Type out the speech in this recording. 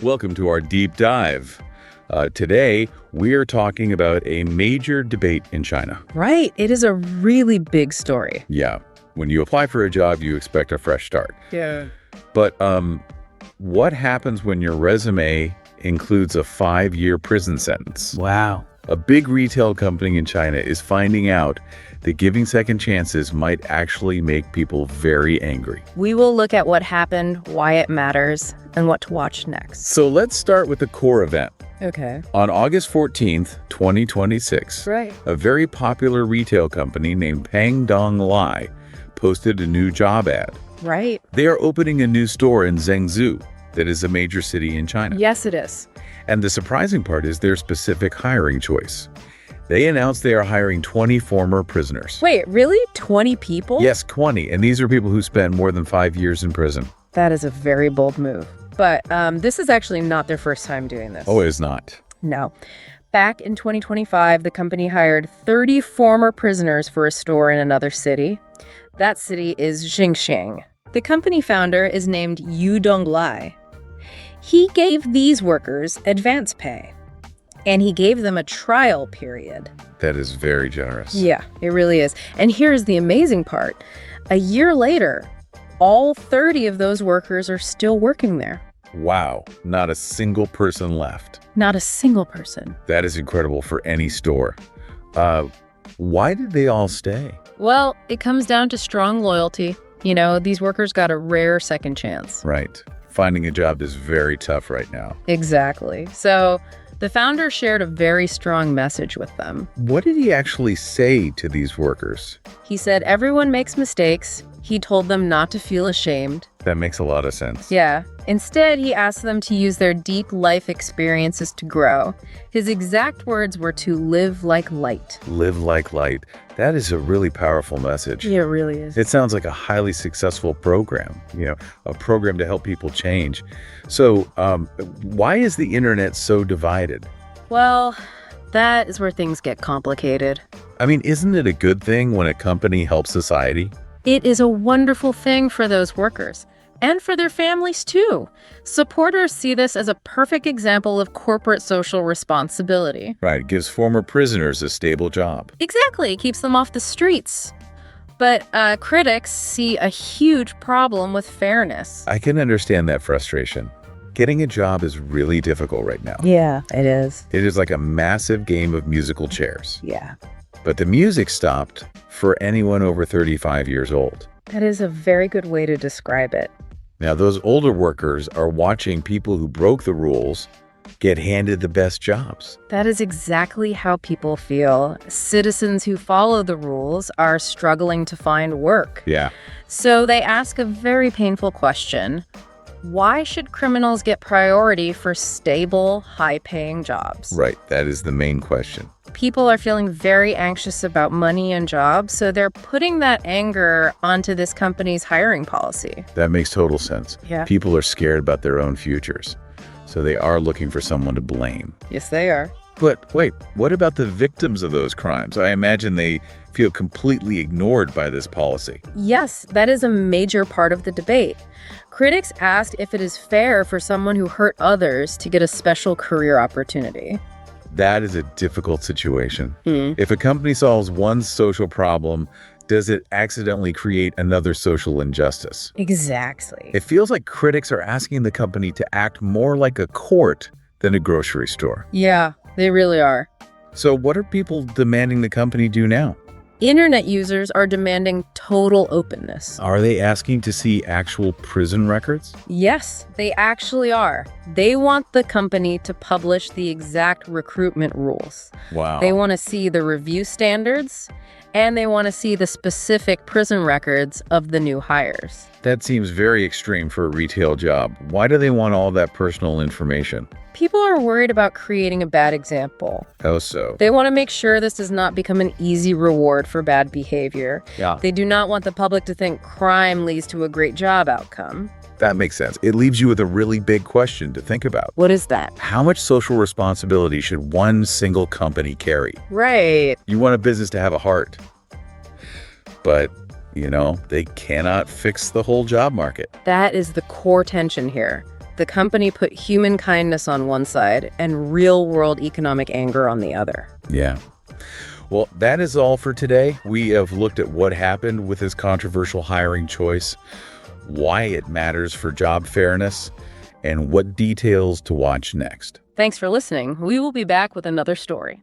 Welcome to our deep dive. Today, we're talking about a major debate in China. Right. It is a really big story. Yeah. When you apply for a job, you expect a fresh start. Yeah. But what happens when your resume includes a 5-year prison sentence? Wow. A big retail company in China is finding out that giving second chances might actually make people very angry. We will look at what happened, why it matters, and what to watch next. So let's start with the core event. Okay. On August 14th, 2026, Right. a very popular retail company named Pangdong Lai posted a new job ad. Right. They are opening a new store in Zhengzhou, that is a major city in China. Yes, it is. And the surprising part is their specific hiring choice. They announced they are hiring 20 former prisoners. Wait, really? 20 people? Yes, 20. And these are people who spent more than 5 years in prison. That is a very bold move. But this is actually not their first time doing this. Oh, it is not. No. Back in 2025, the company hired 30 former prisoners for a store in another city. That city is Xinxiang. The company founder is named Yu Donglai. He gave these workers advance pay, and he gave them a trial period. That is very generous. Yeah, it really is. And here's the amazing part. A year later, all 30 of those workers are still working there. Wow, not a single person left. Not a single person. That is incredible for any store. Why did they all stay? Well, it comes down to strong loyalty. You know, these workers got a rare second chance. Right. Finding a job is very tough right now. Exactly. So the founder shared a very strong message with them. What did he actually say to these workers? He said everyone makes mistakes. He told them not to feel ashamed. That makes a lot of sense. Yeah. Instead, he asked them to use their deep life experiences to grow. His exact words were to live like light. Live like light. That is a really powerful message. Yeah, it really is. It sounds like a highly successful program, a program to help people change. So why is the internet so divided? Well, that is where things get complicated. I mean, isn't it a good thing when a company helps society? It is a wonderful thing for those workers and for their families, too. Supporters see this as a perfect example of corporate social responsibility. Right, it gives former prisoners a stable job. Exactly, it keeps them off the streets. But critics see a huge problem with fairness. I can understand that frustration. Getting a job is really difficult right now. Yeah, it is. It is like a massive game of musical chairs. Yeah. But the music stopped for anyone over 35 years old. That is a very good way to describe it. Now, those older workers are watching people who broke the rules get handed the best jobs. That is exactly how people feel. Citizens who follow the rules are struggling to find work. Yeah. So they ask a very painful question. Why should criminals get priority for stable, high-paying jobs? Right. That is the main question. People are feeling very anxious about money and jobs, so they're putting that anger onto this company's hiring policy. That makes total sense. Yeah. People are scared about their own futures, so they are looking for someone to blame. Yes, they are. But wait, what about the victims of those crimes? I imagine they feel completely ignored by this policy. Yes, that is a major part of the debate. Critics asked if it is fair for someone who hurt others to get a special career opportunity. That is a difficult situation. If a company solves one social problem, does it accidentally create another social injustice? Exactly. It feels like critics are asking the company to act more like a court than a grocery store. Yeah, they really are. So what are people demanding the company do now? Internet users are demanding total openness. Are they asking to see actual prison records? Yes, they actually are. They want the company to publish the exact recruitment rules. Wow. They want to see the review standards, and they want to see the specific prison records of the new hires. That seems very extreme for a retail job. Why do they want all that personal information? People are worried about creating a bad example. How so? They want to make sure this does not become an easy reward for bad behavior. Yeah. They do not want the public to think crime leads to a great job outcome. That makes sense. It leaves you with a really big question to think about. What is that? How much social responsibility should one single company carry? Right. You want a business to have a heart. But, they cannot fix the whole job market. That is the core tension here. The company put human kindness on one side and real-world economic anger on the other. Yeah. Well, that is all for today. We have looked at what happened with this controversial hiring choice, why it matters for job fairness, and what details to watch next. Thanks for listening. We will be back with another story.